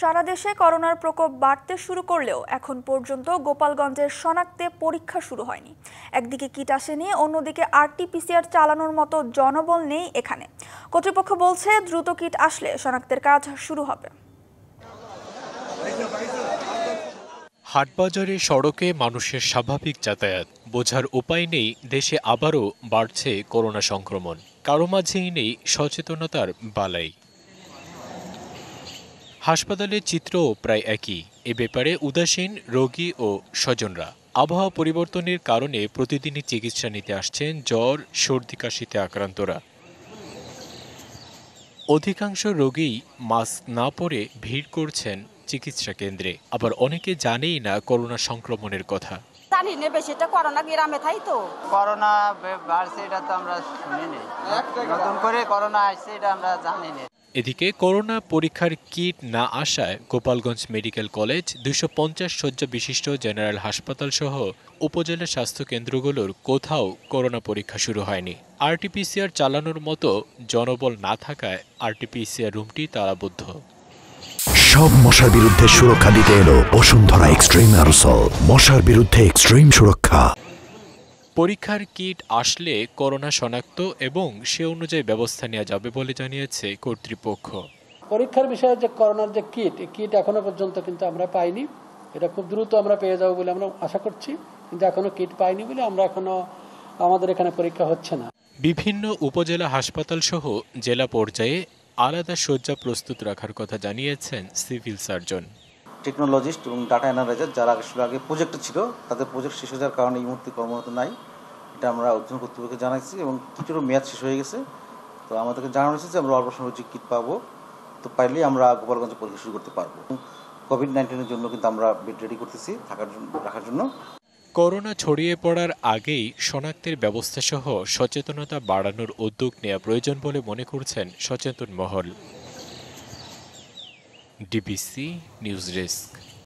সারা দেশে করোনার প্রকোপ বাড়তে শুরু করলেও এখন পর্যন্ত গোপালগঞ্জের শনাক্তে পরীক্ষা শুরু হয়নি। একদিকে কিট আসেনি, অন্যদিকে আরটি-পিসিআর চালানোর মতো জনবল নেই এখানে। কর্তৃপক্ষ বলছে দ্রুত কিট আসলে শনাক্তের কাজ শুরু হবে। হাটবাজারে সড়কে মানুষের স্বাভাবিক যাতায়াত বোঝার উপায় নেই। দেশে আবারও বাড়ছে করোনা সংক্রমণ, কারো মাঝেই নেই সচেতনতার বালাই। হাসপাতালের চিত্রও প্রায় একই। এ ব্যাপারে উদাসীন রোগী ও স্বজনরা। আবহাওয়া পরিবর্তনের কারণে প্রতিদিনই চিকিৎসা নিতে আসছেন জ্বর, সর্দি, কাশিতে আক্রান্তরা। অধিকাংশ রোগীই মাস্ক না পরে ভিড় করছেন চিকিৎসা কেন্দ্রে। আবার অনেকে জানেই না করোনা সংক্রমণের কথা। জানি না বেশিটা করোনা গ্রামে থাই তো। করোনা বাড়ছে এটা তো আমরা শুনিনি, নতুন করে করোনা আসছে এটা আমরা জানি না। এদিকে করোনা পরীক্ষার কিট না আসায় গোপালগঞ্জ মেডিকেল কলেজ, 250 শয্যা বিশিষ্ট জেনারেল হাসপাতাল সহ উপজেলা স্বাস্থ্য কেন্দ্রগুলোর কোথাও করোনা পরীক্ষা শুরু হয়নি। আরটি-পিসিআর চালানোর মতো জনবল না থাকায় আরটি-পিসিআর রুমটি তালাবদ্ধ। সব মশার বিরুদ্ধে সুরক্ষা দিতে এলো বসুন্ধরা এক্সট্রিম অ্যারোসল, মশার বিরুদ্ধে এক্সট্রিম সুরক্ষা। পরীক্ষার কিট আসলে করোনা শনাক্ত এবং সে অনুযায়ী ব্যবস্থা নেওয়া যাবে বলে জানিয়েছে কর্তৃপক্ষ। পরীক্ষার বিষয়ে যে করোনার যে কিট এখনো পর্যন্ত কিন্তু আমরা পাইনি। এটা খুব দ্রুত আমরা পেয়ে যাবো বলে আমরা আশা করছি, কিন্তু এখনো কিট পাইনি বলে আমরা এখনো আমাদের এখানে পরীক্ষা হচ্ছে না। বিভিন্ন উপজেলা হাসপাতাল সহ জেলা পর্যায়ে আলাদা শয্যা প্রস্তুত রাখার কথা জানিয়েছেন সিভিল সার্জন। টেকনোলজিস্ট এবং ডাটা অ্যানালাইজার যারা আগে প্রজেক্টে ছিল, তাদের প্রজেক্ট শেষ হয়ে যাওয়ার কারণে এই মুহূর্তে কর্মরত নাই। এটা আমরা অর্জন কর্তৃপক্ষকে জানাচ্ছি এবং কিটেরও মেয়াদ শেষ হয়ে গেছে। তো আমাদেরকে জানানো হয়েছে যে আমরা অল্প সময় কিট পাবো, তো পাইলেই আমরা গোপালগঞ্জে পরীক্ষা শুরু করতে পারবো। কোভিড-19-এর জন্য কিন্তু আমরা বেড রেডি করতেছি রাখার জন্য। করোনা ছড়িয়ে পড়ার আগেই শনাক্তের ব্যবস্থা সহ সচেতনতা বাড়ানোর উদ্যোগ নেওয়া প্রয়োজন বলে মনে করছেন সচেতন মহল। DBC news desk.